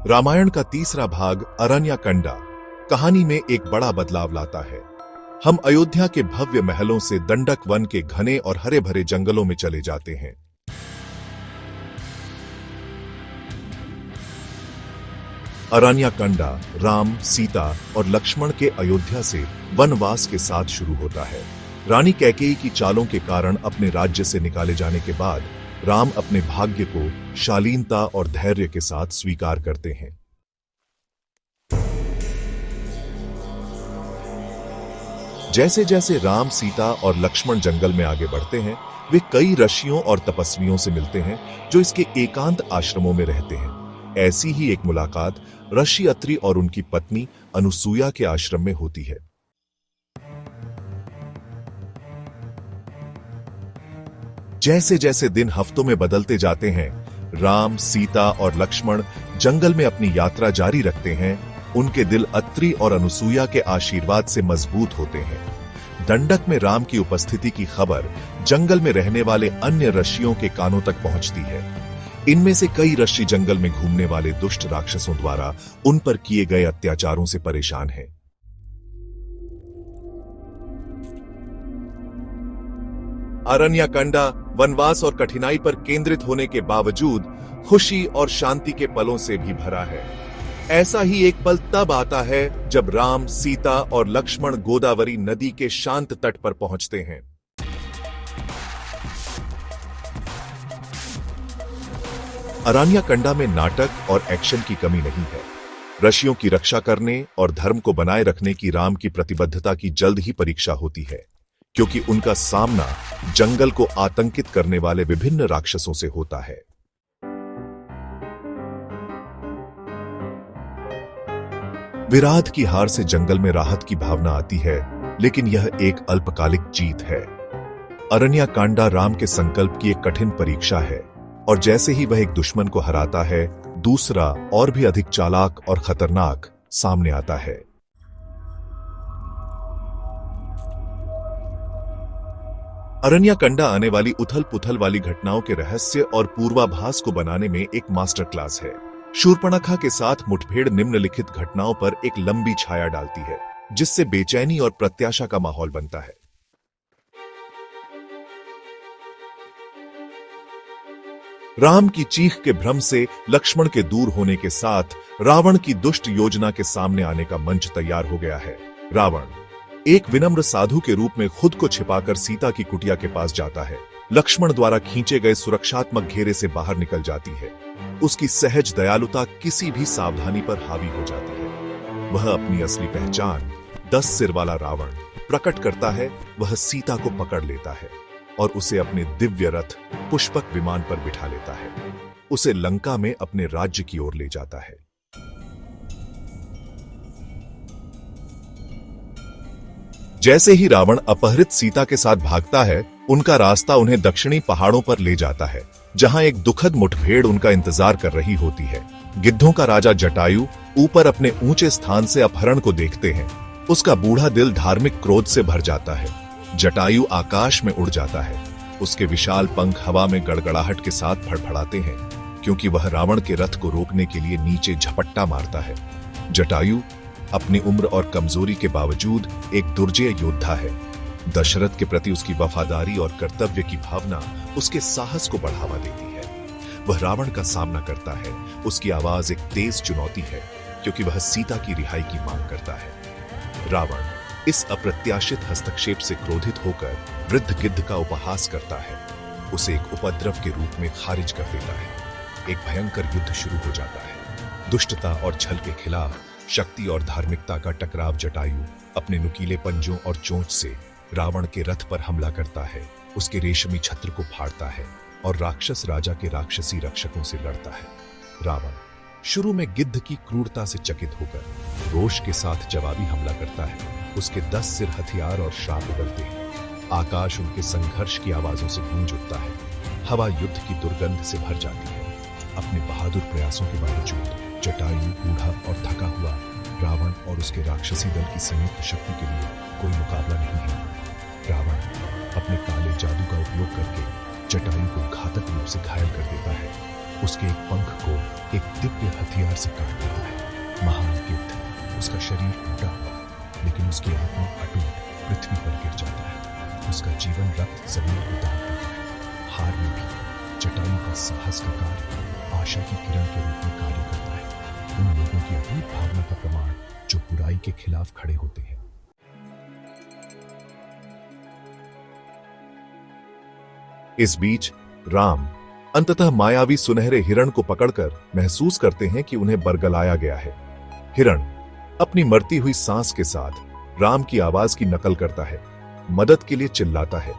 रामायण का तीसरा भाग अरण्यकांड कहानी में एक बड़ा बदलाव लाता है। हम अयोध्या के भव्य महलों से दंडक वन के घने और हरे भरे जंगलों में चले जाते हैं। अरण्यकांड राम, सीता और लक्ष्मण के अयोध्या से वनवास के साथ शुरू होता है। रानी कैकेयी की चालों के कारण अपने राज्य से निकाले जाने के बाद राम अपने भाग्य को शालीनता और धैर्य के साथ स्वीकार करते हैं। जैसे जैसे राम, सीता और लक्ष्मण जंगल में आगे बढ़ते हैं, वे कई ऋषियों और तपस्वियों से मिलते हैं जो इसके एकांत आश्रमों में रहते हैं। ऐसी ही एक मुलाकात ऋषि अत्रि और उनकी पत्नी अनुसूया के आश्रम में होती है। जैसे जैसे दिन हफ्तों में बदलते जाते हैं, राम, सीता और लक्ष्मण जंगल में अपनी यात्रा जारी रखते हैं। उनके दिल अत्रि और अनुसूया के आशीर्वाद से मजबूत होते हैं। दंडक में राम की उपस्थिति की खबर जंगल में रहने वाले अन्य ऋषियों के कानों तक पहुंचती है। इनमें से कई ऋषि जंगल में घूमने वाले दुष्ट राक्षसों द्वारा उन पर किए गए अत्याचारों से परेशान हैं। अरण्यकांड वनवास और कठिनाई पर केंद्रित होने के बावजूद खुशी और शांति के पलों से भी भरा है। ऐसा ही एक पल तब आता है जब राम, सीता और लक्ष्मण गोदावरी नदी के शांत तट पर पहुंचते हैं। अरण्यकांड में नाटक और एक्शन की कमी नहीं है। ऋषियों की रक्षा करने और धर्म को बनाए रखने की राम की प्रतिबद्धता की जल्द ही परीक्षा होती है, क्योंकि उनका सामना जंगल को आतंकित करने वाले विभिन्न राक्षसों से होता है। विराट की हार से जंगल में राहत की भावना आती है, लेकिन यह एक अल्पकालिक जीत है। अरण्यकांड राम के संकल्प की एक कठिन परीक्षा है, और जैसे ही वह एक दुश्मन को हराता है, दूसरा और भी अधिक चालाक और खतरनाक सामने आता है। अरण्यकांड आने वाली उथल पुथल वाली घटनाओं के रहस्य और पूर्वाभास को बनाने में एक मास्टर क्लास है। शूर्पणखा के साथ मुठभेड़ निम्नलिखित घटनाओं पर एक लंबी छाया डालती है, जिससे बेचैनी और प्रत्याशा का माहौल बनता है। राम की चीख के भ्रम से लक्ष्मण के दूर होने के साथ रावण की दुष्ट योजना के सामने आने का मंच तैयार हो गया है। रावण एक विनम्र साधु के रूप में खुद को छिपाकर सीता की कुटिया के पास जाता है। लक्ष्मण द्वारा खींचे गए सुरक्षात्मक घेरे से बाहर निकल जाती है। उसकी सहज दयालुता किसी भी सावधानी पर हावी हो जाती है। वह अपनी असली पहचान 10 सिर वाला रावण प्रकट करता है। वह सीता को पकड़ लेता है और उसे अपने दिव्य रथ पुष्पक विमान पर बिठा लेता है। उसे लंका में अपने राज्य की ओर ले जाता है। जैसे ही रावण अपहरित सीता के साथ भागता है, उनका रास्ता उन्हें दक्षिणी पहाड़ों पर ले जाता है, जहां एक दुखद मुठभेड़ उनका इंतजार कर रही होती है। गिद्धों का राजा जटायु ऊपर अपने ऊंचे स्थान से अपहरण को देखते हैं। उसका बूढ़ा दिल धार्मिक क्रोध से भर जाता है। जटायु आकाश में उड़ जाता है। उसके विशाल पंख हवा में गड़गड़ाहट के साथ फड़फड़ाते हैं, क्योंकि वह रावण के रथ को रोकने के लिए नीचे झपट्टा मारता है। जटायु अपनी उम्र और कमजोरी के बावजूद एक दुर्जय योद्धा है। दशरथ के प्रति उसकी वफादारी और कर्तव्य की भावना उसके साहस को बढ़ावा देती है। वह रावण का सामना करता है। उसकी आवाज एक तेज चुनौती है, क्योंकि वह सीता की रिहाई की मांग करता है। रावण इस अप्रत्याशित हस्तक्षेप से क्रोधित होकर वृद्ध गिद्ध का उपहास करता है। उसे एक उपद्रव के रूप में खारिज कर देता है। एक भयंकर युद्ध शुरू हो जाता है। दुष्टता और छल के खिलाफ शक्ति और धार्मिकता का टकराव। जटायु अपने नुकीले पंजों और चोंच से रावण के रथ पर हमला करता है, उसके रेशमी छत्र को फाड़ता है और राक्षस राजा के राक्षसी रक्षकों से लड़ता है। रावण शुरू में गिद्ध की क्रूरता से चकित होकर रोष के साथ जवाबी हमला करता है। उसके 10 सिर हथियार और श्राप उगलते हैं। आकाश उनके संघर्ष की आवाजों से गूंज उठता है। हवा युद्ध की दुर्गंध से भर जाती है। अपने बहादुर प्रयासों के बावजूद जटायु बूढ़ा और थका हुआ रावण और उसके राक्षसी दल की संयुक्त शक्ति के लिए कोई मुकाबला नहीं है। रावण अपने काले जादू का उपयोग करके जटायु को घातक रूप से घायल कर देता है। उसके एक पंख को एक दिव्य हथियार से काट देता है। महान गिद्ध, उसका शरीर टूटा हुआ लेकिन उसकी आत्मा अटूट पृथ्वी पर गिर जाता है। उसका जीवन रक्त जमीन को दाग देता है। हार में भी चट्टानों का साहस का कार्य आशा की किरण के रूप में कार्य करता है, उन लोगों की अटूट भावना का प्रमाण जो बुराई के खिलाफ खड़े होते हैं। इस बीच राम अंततः मायावी सुनहरे हिरण को पकड़कर महसूस करते हैं कि उन्हें बरगलाया गया है। हिरण अपनी मरती हुई सांस के साथ राम की आवाज की नकल करता है, मदद के लिए चिल्लाता है।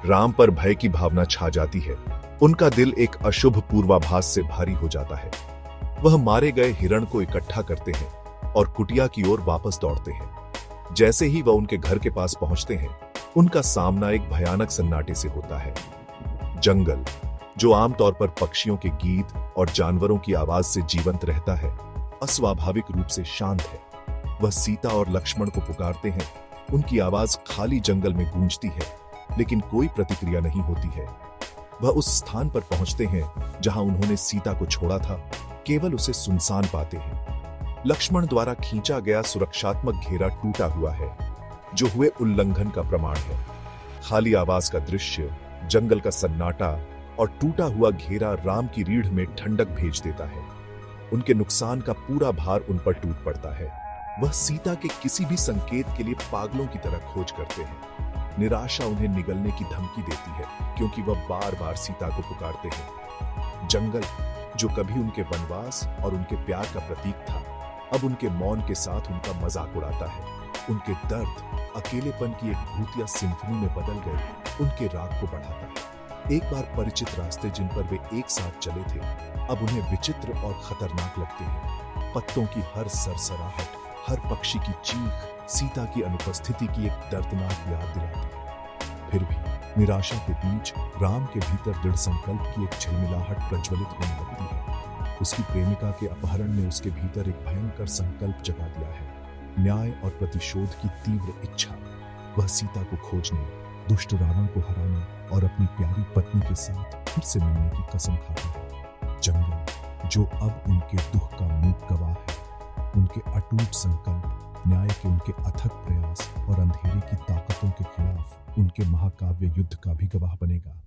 राम पर भय की भावना छा जाती है। उनका दिल एक अशुभ पूर्वाभास से भारी हो जाता है। वह मारे गए हिरण को इकट्ठा करते हैं और कुटिया की ओर वापस दौड़ते हैं। जैसे ही वह उनके घर के पास पहुंचते हैं, उनका सामना एक भयानक सन्नाटे से होता है। जंगल, जो आमतौर पर पक्षियों के गीत और जानवरों की आवाज से जीवंत रहता है, अस्वाभाविक रूप से शांत है। वह सीता और लक्ष्मण को पुकारते हैं। उनकी आवाज खाली जंगल में गूंजती है, लेकिन कोई प्रतिक्रिया नहीं होती है। वह उस स्थान पर पहुंचते हैं जहां उन्होंने सीता को छोड़ा था, केवल उसे सुनसान पाते हैं। लक्ष्मण द्वारा खींचा गया सुरक्षात्मक घेरा टूटा हुआ है, जो हुए उल्लंघन का प्रमाण है। खाली आवाज का दृश्य, जंगल का सन्नाटा और टूटा हुआ घेरा राम की रीढ़ में ठंडक भेज देता है। उनके नुकसान का पूरा भार उन पर टूट पड़ता है। वह सीता के किसी भी संकेत के लिए पागलों की तरह खोज करते हैं। निराशा उन्हें निगलने की धमकी देती है, क्योंकि वह बार बार सीता को पुकारते हैं। जंगल, जो कभी उनके वनवास और उनके प्यार का प्रतीक था, अब उनके मौन के साथ उनका मजाक उड़ाता है। उनके दर्द अकेलेपन की एक भूतिया सिम्फनी में बदल गए उनके राग को बढ़ाता है। एक बार परिचित रास्ते जिन पर वे एक साथ चले थे, अब उन्हें विचित्र और खतरनाक लगते हैं। पत्तों की हर सरसराहट, हर पक्षी की चीख सीता की अनुपस्थिति की एक दर्दनाक याद दिलाती है। फिर भी निराशा के बीच राम के भीतर दृढ़ संकल्प की एक झिलमिलाहट प्रज्वलित होने लगती है। उसकी प्रेमिका के अपहरण ने उसके भीतर एक भयंकर संकल्प जगा दिया है, न्याय और प्रतिशोध की तीव्र इच्छा। वह सीता को खोजने, दुष्ट रावण को हराने और अपनी प्यारी पत्नी के साथ फिर से मिलने की कसम खाता है। जंगल, जो अब उनके दुख का मूक गवाह है, उनके अटूट संकल्प, न्याय के उनके अथक प्रयास और अंधेरे की ताकतों के खिलाफ उनके महाकाव्य युद्ध का भी गवाह बनेगा।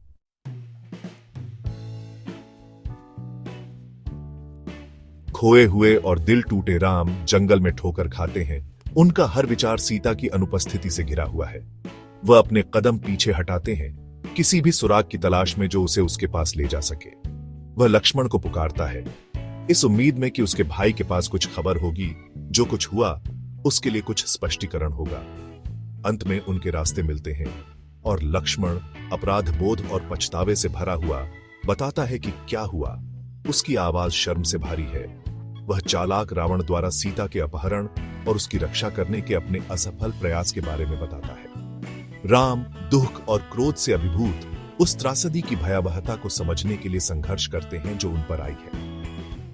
खोए हुए और दिल टूटे राम जंगल में ठोकर खाते हैं। उनका हर विचार सीता की अनुपस्थिति से घिरा हुआ है। वह अपने कदम पीछे हटाते हैं, किसी भी सुराग की तलाश में जो उसे उसके पास ले जा सके। वह लक्ष्मण को पुकारता है, इस उम्मीद में कि उसके भाई के पास कुछ खबर होगी, जो कुछ हुआ उसके लिए कुछ स्पष्टीकरण होगा। अंत में उनके रास्ते मिलते हैं और लक्ष्मण अपराध बोध और पछतावे से भरा हुआ बताता है कि क्या हुआ। उसकी आवाज शर्म से भारी है। वह चालाक रावण द्वारा सीता के अपहरण और उसकी रक्षा करने के अपने असफल प्रयास के बारे में बताता है। राम दुख और क्रोध से अभिभूत उस त्रासदी की भयावहता को समझने के लिए संघर्ष करते हैं जो उन पर आई है।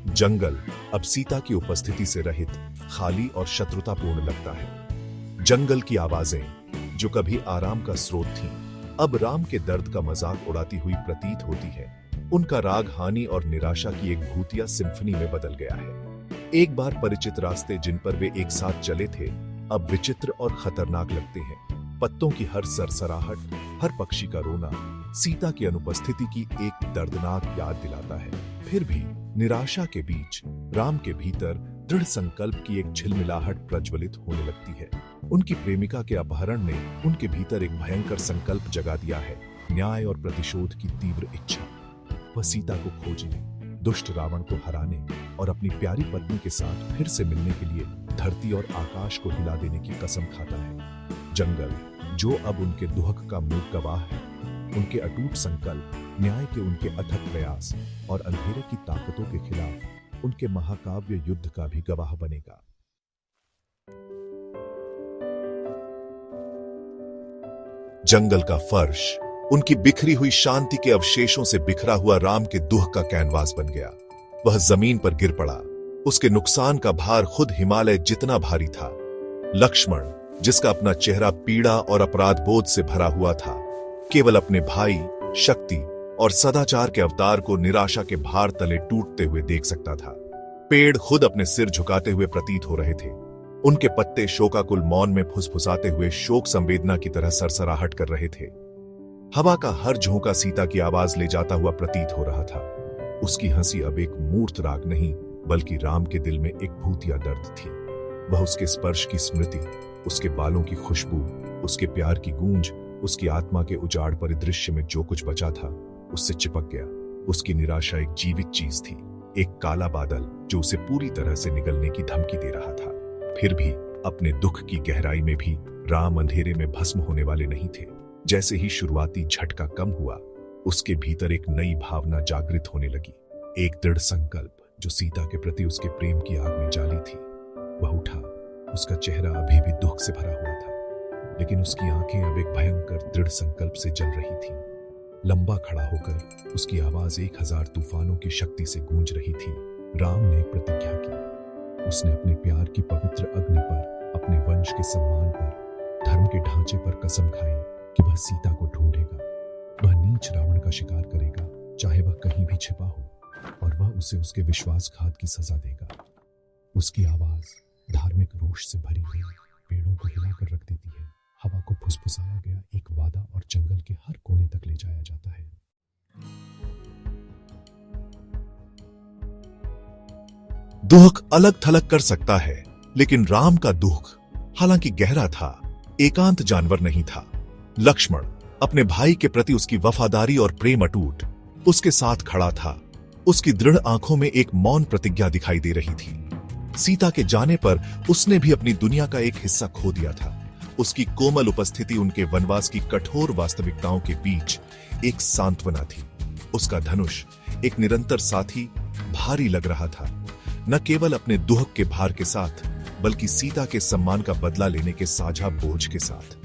जंगल अब सीता की उपस्थिति से रहित, खाली और शत्रुतापूर्ण लगता है। जंगल की आवाजें, जो कभी आराम का स्रोत थीं, अब राम के दर्द का मजाक उड़ाती हुई प्रतीत होती है। उनका राग हानि और निराशा की एक भूतिया सिम्फनी में बदल गया है। एक बार परिचित रास्ते जिन पर वे एक साथ चले थे, अब विचित्र और खतरनाक लगते हैं। पत्तों की हर सरसराहट, हर पक्षी का रोना सीता की अनुपस्थिति की एक दर्दनाक याद दिलाता है। फिर भी निराशा के बीच राम के भीतर दृढ़ संकल्प की एक झिलमिलाहट प्रज्वलित होने लगती है। उनकी प्रेमिका के अपहरण ने उनके भीतर एक भयंकर संकल्प जगा दिया है, न्याय और प्रतिशोध की तीव्र इच्छा। वह सीता को खोजने, दुष्ट रावण को हराने और अपनी प्यारी पत्नी के साथ फिर से मिलने के लिए धरती और आकाश को हिला देने की कसम खाता है। जंगल, जो अब उनके दुख का मूक गवाह है, उनके अटूट संकल्प, न्याय के उनके अथक प्रयास और अंधेरे की ताकतों के खिलाफ उनके महाकाव्य युद्ध का भी गवाह बनेगा। जंगल का फर्श उनकी बिखरी हुई शांति के अवशेषों से बिखरा हुआ राम के दुख का कैनवास बन गया। वह जमीन पर गिर पड़ा। उसके नुकसान का भार खुद हिमालय जितना भारी था। लक्ष्मण, जिसका अपना चेहरा पीड़ा और अपराध बोध से भरा हुआ था, केवल अपने भाई, शक्ति और सदाचार के अवतार को निराशा के भार तले टूटते हुए देख सकता था। पेड़ खुद अपने सिर झुकाते हुए प्रतीत हो रहे थे। उनके पत्ते शोकाकुल मौन में फुसफुसाते हुए शोक संवेदना की तरह सरसराहट कर रहे थे। हवा का हर झोंका सीता की आवाज ले जाता हुआ प्रतीत हो रहा था। उसकी हंसी अब एक मूर्त राग नहीं, बल्कि राम के दिल में एक भूतिया दर्द थी। वह उसके स्पर्श की स्मृति, उसके बालों की खुशबू, उसके प्यार की गूंज, उसकी आत्मा के उजाड़ परिदृश्य में जो कुछ बचा था उससे चिपक गया। उसकी निराशा एक जीवित चीज थी, एक काला बादल जो उसे पूरी तरह से निगलने की धमकी दे रहा था। फिर भी अपने दुख की गहराई में भी राम अंधेरे में भस्म होने वाले नहीं थे। जैसे ही शुरुआती झटका कम हुआ, उसके भीतर एक नई भावना जागृत होने लगी, एक दृढ़ संकल्प जो सीता के प्रति उसके प्रेम की आग में जाली थी। वह उठा। उसका चेहरा अभी भी दुख से भरा हुआ था, लेकिन उसकी आंखें अब एक भयंकर दृढ़ संकल्प से जल रही थीं। लंबा खड़ा होकर उसकी आवाज 1000 तूफानों की शक्ति से गूंज रही थी। राम ने एक प्रतिज्ञा की। उसने अपने प्यार की पवित्र अग्नि पर, अपने वंश के सम्मान पर, धर्म के ढांचे पर कसम खाई कि वह सीता को ढूंढेगा। वह नीच रावण का शिकार करेगा, चाहे वह कहीं भी छिपा हो, और वह उसे उसके विश्वासघात की सजा देगा। उसकी आवाज धार्मिक रोष से भरी हुई पेड़ों को हिलाकर रख देती है। हवा को फुसफुसाया गया एक वादा और जंगल के हर कोने तक ले जाया जाता है। दुख अलग थलग कर सकता है, लेकिन राम का दुख हालांकि गहरा था, एकांत जानवर नहीं था। लक्ष्मण अपने भाई के प्रति उसकी वफादारी और प्रेम अटूट उसके साथ खड़ा था। उसकी दृढ़ आंखों में एक मौन प्रतिज्ञा दिखाई दे रही थी। सीता के जाने पर उसने भी अपनी दुनिया का एक हिस्सा खो दिया था। उसकी कोमल उपस्थिति उनके वनवास की कठोर वास्तविकताओं के बीच एक सांत्वना थी। उसका धनुष एक निरंतर साथी भारी लग रहा था, न केवल अपने दुख के भार के साथ, बल्कि सीता के सम्मान का बदला लेने के साझा बोझ के साथ।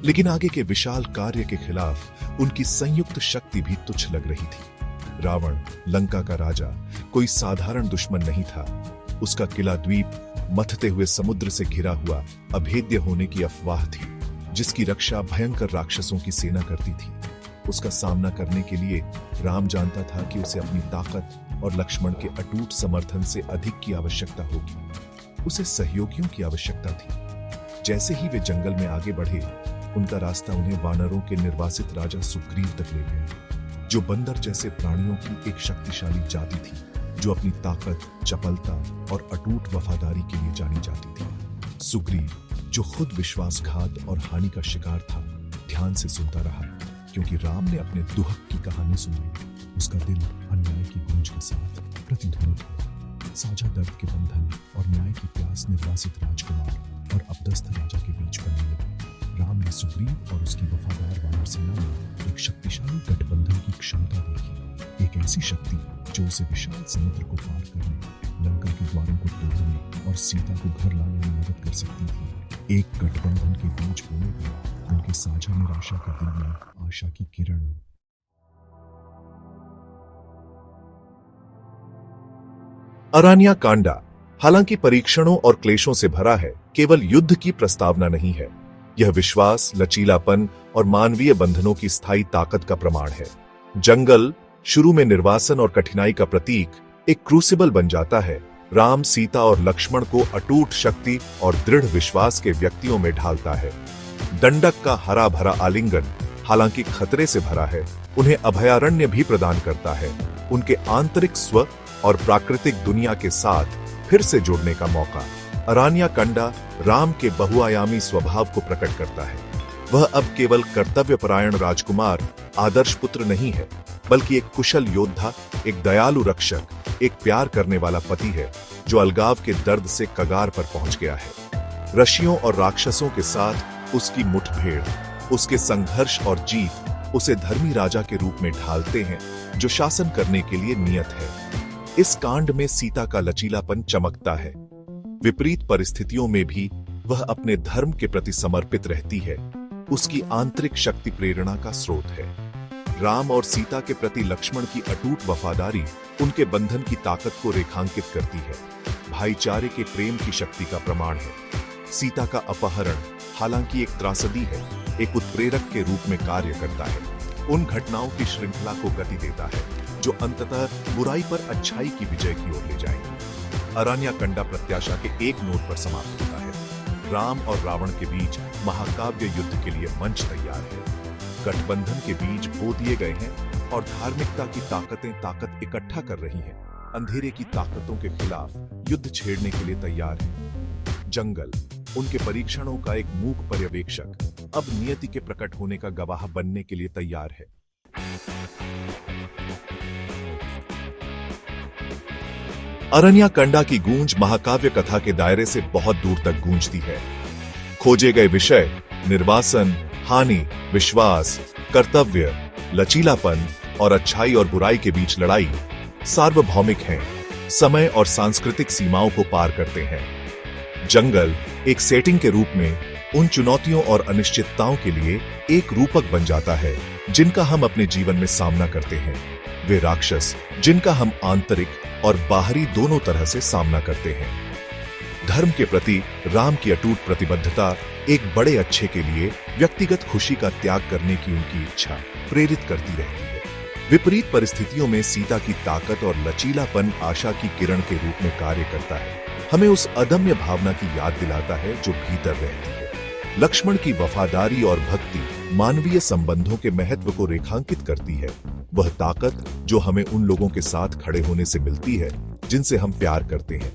लेकिन आगे के विशाल कार्य के खिलाफ उनकी संयुक्त शक्ति भी तुच्छ लग रही थी। रावण, लंका का राजा, कोई साधारण दुश्मन नहीं था। उसका किला द्वीप मथते हुए समुद्र से घिरा हुआ अभेद्य होने की अफवाह थी, जिसकी रक्षा भयंकर राक्षसों की सेना करती थी। उसका सामना करने के लिए राम जानता था कि उसे अपनी ताकत और लक्ष्मण के अटूट समर्थन से अधिक की आवश्यकता होगी। उसे सहयोगियों की आवश्यकता थी। जैसे ही वे जंगल में आगे बढ़े, उनका रास्ता उन्हें वानरों के निर्वासित राजा सुग्रीव तक ले गया, जो बंदर जैसे प्राणियों की एक शक्तिशाली जाति थी, जो अपनी ताकत, चपलता और अटूट वफादारी के लिए जानी जाती थी। सुग्रीव, जो खुद विश्वासघात और हानि का शिकार था, ध्यान से सुनता रहा, क्योंकि राम ने अपने दुख की कहानी सुनी। उसका दिल अन्याय की गूंज के साथ प्रतिध्वनित हुआ। साझा दर्द के बंधन और न्याय की प्यास निर्वासित राजकुमार और अपदस्थ राजा के बीच बनने लगी। राम ने सुग्रीव और उसकी वफादार वानर सेना में एक शक्तिशाली गठबंधन की क्षमता देखी, एक ऐसी शक्ति जो उसे विशाल समुद्र को पार करने, लंका के द्वारों को तोड़ने और सीता को घर लाने में मदद कर सकती थी। एक गठबंधन के बीच बोले गए उनके साझा निराशा के दिल में आशा की किरण। अरण्या कांडा हालांकि परीक्षणों और क्लेशों से भरा है, केवल युद्ध की प्रस्तावना नहीं है। यह विश्वास, लचीलापन और मानवीय बंधनों की स्थायी ताकत का प्रमाण है। जंगल शुरू में निर्वासन और कठिनाई का प्रतीक एक क्रूसिबल बन जाता है। राम, सीता और लक्ष्मण को अटूट शक्ति और दृढ़ विश्वास के व्यक्तियों में ढालता है। दंडक का हरा भरा आलिंगन हालांकि खतरे से भरा है, उन्हें अभयारण्य भी प्रदान करता है, उनके आंतरिक स्व और प्राकृतिक दुनिया के साथ फिर से जुड़ने का मौका। अरण्या कंडा राम के बहुआयामी स्वभाव को प्रकट करता है। वह अब केवल कर्तव्यपरायण राजकुमार, आदर्श पुत्र नहीं है, बल्कि एक कुशल योद्धा, एक दयालु रक्षक, एक प्यार करने वाला पति है, जो अलगाव के दर्द से कगार पर पहुंच गया है। ऋषियों और राक्षसों के साथ उसकी मुठभेड़, उसके संघर्ष और जीत उसे धर्मी राजा के रूप में ढालते हैं, जो शासन करने के लिए नियत है। इस कांड में सीता का लचीलापन चमकता है। विपरीत परिस्थितियों में भी वह अपने धर्म के प्रति समर्पित रहती है। उसकी आंतरिक शक्ति प्रेरणा का स्रोत है। राम और सीता के प्रति लक्ष्मण की अटूट वफादारी उनके बंधन की ताकत को रेखांकित करती है, भाईचारे के प्रेम की शक्ति का प्रमाण है। सीता का अपहरण हालांकि एक त्रासदी है, एक उत्प्रेरक के रूप में कार्य करता है। उन घटनाओं की श्रृंखला को गति देता है जो अंततः बुराई पर अच्छाई की विजय की ओर ले जाएगी। अरण्यकंडा प्रत्याशा के एक नोट पर समाप्त होता है। राम और रावण के बीच महाकाव्य युद्ध के लिए मंच तैयार है। गठबंधन के बीज बो दिए गए हैं और धार्मिकता की ताकतें ताकत इकट्ठा कर रही हैं। अंधेरे की ताकतों के खिलाफ युद्ध छेड़ने के लिए तैयार है। जंगल उनके परीक्षणों का एक मूक पर्यवेक्षक अब नियति के प्रकट होने का गवाह बनने के लिए तैयार है। अरण्यकंडा की गूंज महाकाव्य कथा के दायरे से बहुत दूर तक गूंजती है। खोजे गए विषय निर्वासन, हानि, विश्वास, कर्तव्य, लचीलापन और अच्छाई और बुराई के बीच लड़ाई सार्वभौमिक हैं, समय और सांस्कृतिक सीमाओं को पार करते हैं। जंगल एक सेटिंग के रूप में उन चुनौतियों और अनिश्चितताओं के लिए एक रूपक बन जाता है जिनका हम अपने जीवन में सामना करते हैं। वे राक्षस जिनका हम आंतरिक और बाहरी दोनों तरह से सामना करते हैं। धर्म के प्रति राम की अटूट प्रतिबद्धता एक बड़े अच्छे के लिए व्यक्तिगत खुशी का त्याग करने की उनकी इच्छा प्रेरित करती रहती है। विपरीत परिस्थितियों में सीता की ताकत और लचीलापन आशा की किरण के रूप में कार्य करता है, हमें उस अदम्य भावना की याद दिलाता है जो भीतर रहती है। लक्ष्मण की वफादारी और भक्ति मानवीय संबंधों के महत्व को रेखांकित करती है, वह ताकत जो हमें उन लोगों के साथ खड़े होने से मिलती है जिनसे हम प्यार करते हैं।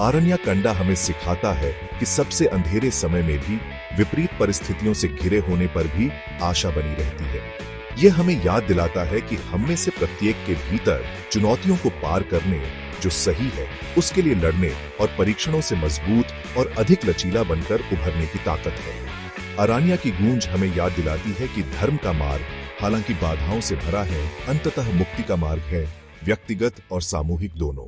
अरण्यकंडा हमें सिखाता है कि सबसे अंधेरे समय में भी विपरीत परिस्थितियों से घिरे होने पर भी आशा बनी रहती है। यह हमें याद दिलाता है कि हम में से प्रत्येक के भीतर चुनौतियों को पार करने, जो सही है उसके लिए लड़ने और परीक्षणों से मजबूत और अधिक लचीला बनकर उभरने की ताकत है। अरण्या की गूंज हमें याद दिलाती है कि धर्म का मार्ग हालांकि बाधाओं से भरा है, अंततः मुक्ति का मार्ग है, व्यक्तिगत और सामूहिक दोनों।